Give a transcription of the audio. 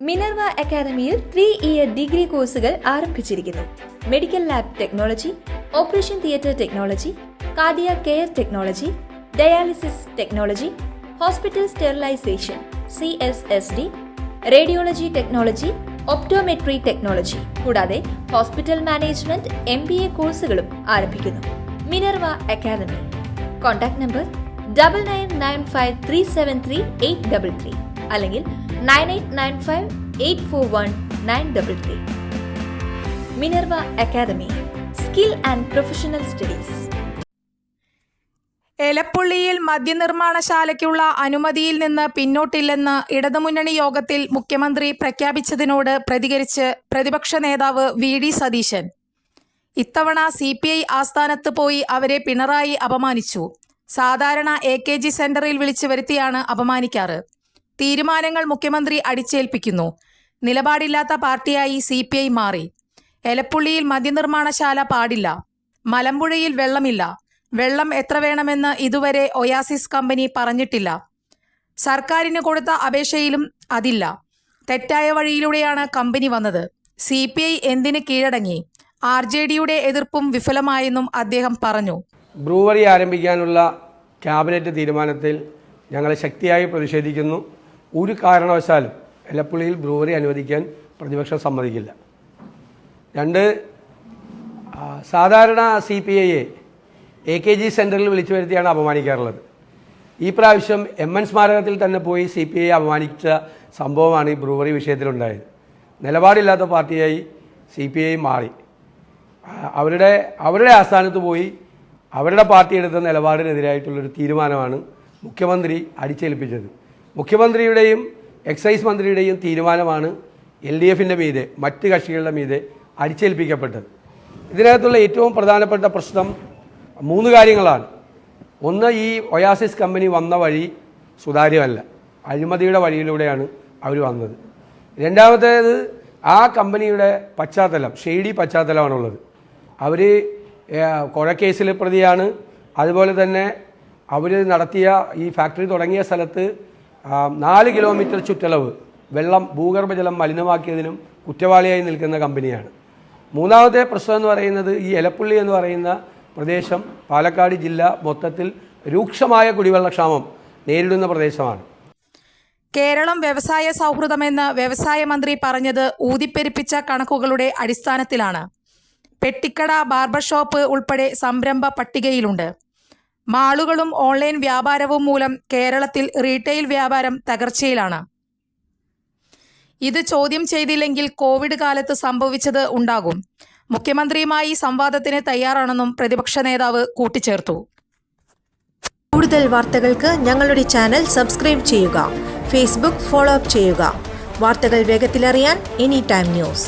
Minerva അക്കാദമിയിൽ 3-ഇയർ degree കോഴ്സുകൾ ആരംഭിച്ചിരിക്കുന്നു. Medical lab technology, operation theatre technology, cardiac care technology, dialysis technology, hospital sterilisation CSSD, radiology technology, optometry technology കൂടാതെ hospital management MBA കോഴ്സുകളും ആരംഭിക്കുന്നു. Minerva academy. Contact number 9995373833 അല്ലെങ്കിൽ 9895841933. Minerva Academy, skill and professional studies. എലപ്പുള്ളിയിൽ മദ്യനിർമ്മാണശാലയ്ക്കുള്ള അനുമതിയിൽ നിന്ന് പിന്നോട്ടില്ലെന്ന് ഇടതുമുന്നണി യോഗത്തിൽ മുഖ്യമന്ത്രി പ്രഖ്യാപിച്ചതിനോട് പ്രതികരിച്ച് പ്രതിപക്ഷ നേതാവ് VD സതീശൻ. ഇത്തവണ CPI ആസ്ഥാനത്ത് പോയി അവരെ പിണറായി അപമാനിച്ചു. സാധാരണ AKG സെന്ററിൽ വിളിച്ചു വരുത്തിയാണ് അപമാനിക്കാറ്. തീരുമാനങ്ങൾ മുഖ്യമന്ത്രി അടിച്ചേൽപ്പിക്കുന്നു. നിലപാടില്ലാത്ത പാർട്ടിയായി CPI മാറി. എലപ്പുള്ളിയിൽ മദ്യനിർമ്മാണശാല പാടില്ല. മലമ്പുഴയിൽ വെള്ളമില്ല. വെള്ളം എത്ര വേണമെന്ന് ഇതുവരെ ഒയാസിസ് കമ്പനി പറഞ്ഞിട്ടില്ല. സർക്കാരിന് കൊടുത്ത അപേക്ഷയിലും അതില്ല. തെറ്റായ വഴിയിലൂടെയാണ് കമ്പനി വന്നത്. CPI എന്തിന് കീഴടങ്ങി? RJDയുടെ എതിർപ്പും വിഫലമായെന്നും അദ്ദേഹം പറഞ്ഞു. ബ്രൂവറി ആരംഭിക്കാനുള്ള ക്യാബിനറ്റ് തീരുമാനത്തിൽ ഞങ്ങൾ ശക്തിയായി പ്രതിഷേധിക്കുന്നു. ഒരു കാരണവശാലും എലപ്പുള്ളിയിൽ ബ്രൂവറി അനുവദിക്കാൻ പ്രതിപക്ഷം സമ്മതിക്കില്ല. രണ്ട്, സാധാരണ CPIയെ AKG സെൻറ്ററിൽ വിളിച്ചു വരുത്തിയാണ് അപമാനിക്കാറുള്ളത്. ഈ പ്രാവശ്യം MN സ്മാരകത്തിൽ തന്നെ പോയി CPI അപമാനിച്ച സംഭവമാണ് ഈ ബ്രൂവറി വിഷയത്തിലുണ്ടായത്. നിലപാടില്ലാത്ത പാർട്ടിയായി CPI മാറി. അവരുടെ ആസ്ഥാനത്ത് പോയി അവരുടെ പാർട്ടി എടുത്ത നിലപാടിനെതിരായിട്ടുള്ളൊരു തീരുമാനമാണ് മുഖ്യമന്ത്രി അടിച്ചേൽപ്പിച്ചത്. മുഖ്യമന്ത്രിയുടെയും എക്സൈസ് മന്ത്രിയുടെയും തീരുമാനമാണ് LDFൻ്റെ മീതെ, മറ്റ് കക്ഷികളുടെ മീതെ അടിച്ചേൽപ്പിക്കപ്പെട്ടത്. ഇതിനകത്തുള്ള ഏറ്റവും പ്രധാനപ്പെട്ട പ്രശ്നം 3 കാര്യങ്ങളാണ്. ഒന്ന്, ഈ ഒയാസിസ് കമ്പനി വന്ന വഴി സുതാര്യമല്ല, അഴിമതിയുടെ വഴിയിലൂടെയാണ് അവർ വന്നത്. രണ്ടാമത്തേത്, ആ കമ്പനിയുടെ പശ്ചാത്തലം ഷെയ്ഡി പശ്ചാത്തലമാണുള്ളത്. അവർ കൊലക്കേസിൽ പ്രതിയാണ്. അതുപോലെ തന്നെ അവർ നടത്തിയ ഈ ഫാക്ടറി തുടങ്ങിയ സ്ഥലത്ത് 4 കിലോമീറ്റർ ചുറ്റളവ് വെള്ളം, ഭൂഗർഭജലം മലിനമാക്കിയതിനും കുറ്റവാളിയായി നിൽക്കുന്ന കമ്പനിയാണ്. മൂന്നാമത്തെ പ്രശ്നം എന്ന് പറയുന്നത്, ഈ എലപ്പുള്ളി എന്ന് പറയുന്ന പ്രദേശം പാലക്കാട് ജില്ല മൊത്തത്തിൽ രൂക്ഷമായ കുടിവെള്ളക്ഷാമം നേരിടുന്ന പ്രദേശമാണ്. കേരളം വ്യവസായ സൗഹൃദമെന്ന് വ്യവസായ മന്ത്രി പറഞ്ഞത് ഊതിപ്പെരുപ്പിച്ച കണക്കുകളുടെ അടിസ്ഥാനത്തിലാണ്. പെട്ടിക്കട, ബാർബർ ഷോപ്പ് ഉൾപ്പെടെ സംരംഭ പട്ടികയിലുണ്ട്. മാളുകളും ഓൺലൈൻ വ്യാപാരവും മൂലം കേരളത്തിൽ റീറ്റെയിൽ വ്യാപാരം തകർച്ചയിലാണ്. ഇത് ചോദ്യം ചെയ്തില്ലെങ്കിൽ കോവിഡ് കാലത്ത് സംഭവിച്ചത് ഉണ്ടാകും. മുഖ്യമന്ത്രിയുമായി സംവാദത്തിന് തയ്യാറാണെന്നും പ്രതിപക്ഷ നേതാവ് കൂട്ടിച്ചേർത്തു. കൂടുതൽ വാർത്തകൾക്ക് ഞങ്ങളുടെ ചാനൽ സബ്സ്ക്രൈബ് ചെയ്യുക. ഫേസ്ബുക്ക് ഫോളോ അപ്പ് ചെയ്യുക. വാർത്തകൾ വേഗത്തിലറിയാൻ Anytime News.